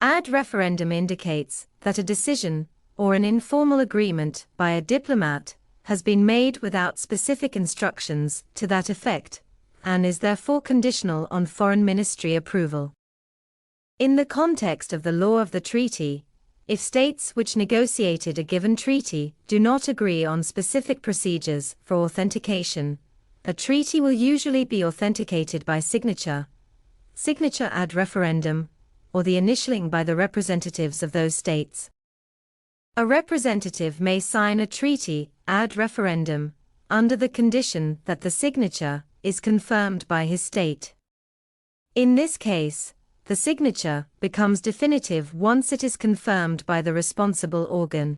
Ad referendum indicates that a decision, or an informal agreement by a diplomat, has been made without specific instructions to that effect, and is therefore conditional on foreign ministry approval. In the context of the law of the treaty, if states which negotiated a given treaty do not agree on specific procedures for authentication, a treaty will usually be authenticated by signature ad referendum, or the initialing by the representatives of those states. A representative may sign a treaty ad referendum under the condition that the signature is confirmed by his state. In this case, the signature becomes definitive once it is confirmed by the responsible organ.